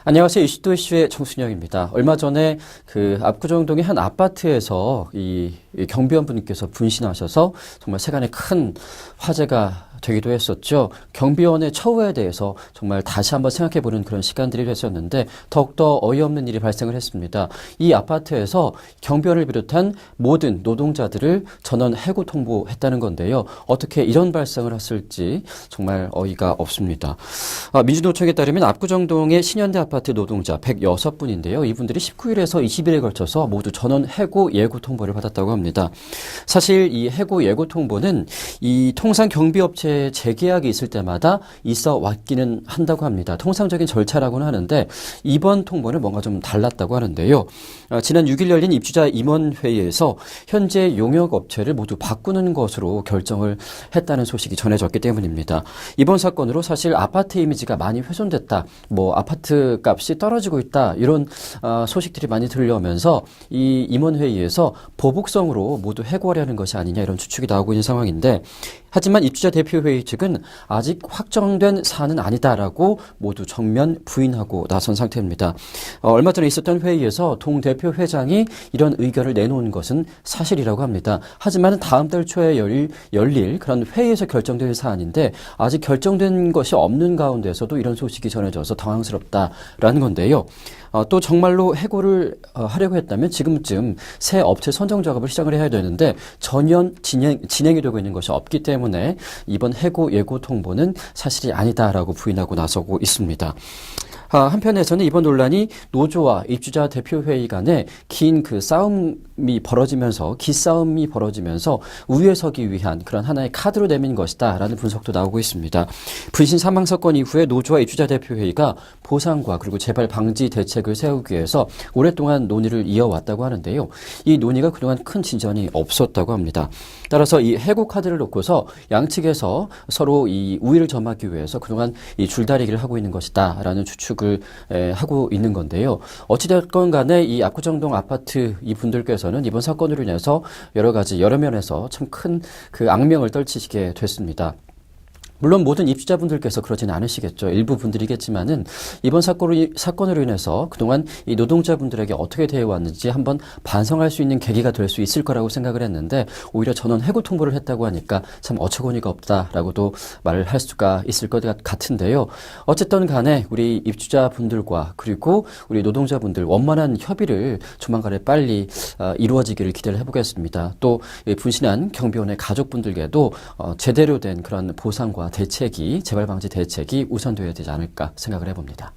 안녕하세요. 이슈도 이슈의 정순영입니다. 얼마 전에 그 압구정동의 한 아파트에서 이 경비원분께서 분신하셔서 정말 세간에 큰 화제가 되기도 했었죠. 경비원의 처우에 대해서 정말 다시 한번 생각해보는 그런 시간들이 됐었는데 더욱더 어이없는 일이 발생을 했습니다. 이 아파트에서 경비원을 비롯한 모든 노동자들을 전원 해고 통보했다는 건데요. 어떻게 이런 발생을 했을지 정말 어이가 없습니다. 민주노총에 따르면 압구정동의 신현대 아파트 노동자 106분인데요. 이분들이 19일에서 20일에 걸쳐서 모두 전원 해고 예고 통보를 받았다고 합니다. 사실 이 해고 예고 통보는 이 통상 경비업체 재계약이 있을 때마다 있어 왔기는 한다고 합니다. 통상적인 절차라고는 하는데 이번 통보는 뭔가 좀 달랐다고 하는데요. 지난 6일 열린 입주자 임원회의에서 현재 용역업체를 모두 바꾸는 것으로 결정을 했다는 소식이 전해졌기 때문입니다. 이번 사건으로 사실 아파트 이미지가 많이 훼손됐다, 아파트 값이 떨어지고 있다, 이런 소식들이 많이 들려오면서 이 임원회의에서 보복성으로 모두 해고하려는 것이 아니냐, 이런 추측이 나오고 있는 상황인데, 하지만 입주자 대표회의 측은 아직 확정된 사안은 아니다라고 모두 정면 부인하고 나선 상태입니다. 얼마 전에 있었던 회의에서 동 대표회장이 이런 의견을 내놓은 것은 사실이라고 합니다. 하지만 다음 달 초에 열릴 그런 회의에서 결정될 사안인데 아직 결정된 것이 없는 가운데서도 이런 소식이 전해져서 당황스럽다라는 건데요. 또 정말로 해고를 하려고 했다면 지금쯤 새 업체 선정 작업을 시작을 해야 되는데 전혀 진행이 되고 있는 것이 없기 때문에 이번 해고 예고 통보는 사실이 아니다라고 부인하고 나서고 있습니다. 한편에서는 이번 논란이 노조와 입주자 대표회의 간에 긴 기싸움이 벌어지면서 우위에 서기 위한 그런 하나의 카드로 내민 것이다라는 분석도 나오고 있습니다. 분신 사망 사건 이후에 노조와 입주자 대표회의가 보상과 그리고 재발 방지 대책을 세우기 위해서 오랫동안 논의를 이어왔다고 하는데요. 이 논의가 그동안 큰 진전이 없었다고 합니다. 따라서 이 해고 카드를 놓고서 양측에서 서로 이 우위를 점하기 위해서 그동안 이 줄다리기를 하고 있는 것이다라는 추측을 하고 있는 건데요. 어찌됐건 간에 이 압구정동 아파트 이 분들께서는 이번 사건으로 인해서 여러 면에서 참 큰 그 악명을 떨치시게 됐습니다. 물론 모든 입주자분들께서 그러지는 않으시겠죠. 일부 분들이겠지만은 이번 사건으로 인해서 그동안 이 노동자분들에게 어떻게 대해왔는지 한번 반성할 수 있는 계기가 될 수 있을 거라고 생각을 했는데 오히려 전원 해고 통보를 했다고 하니까 참 어처구니가 없다라고도 말을 할 수가 있을 것 같은데요. 어쨌든 간에 우리 입주자분들과 그리고 우리 노동자분들 원만한 협의를 조만간에 빨리 이루어지기를 기대를 해보겠습니다. 또 분신한 경비원의 가족분들께도 제대로 된 그런 보상과 재발 방지 대책이 우선되어야 되지 않을까 생각을 해봅니다.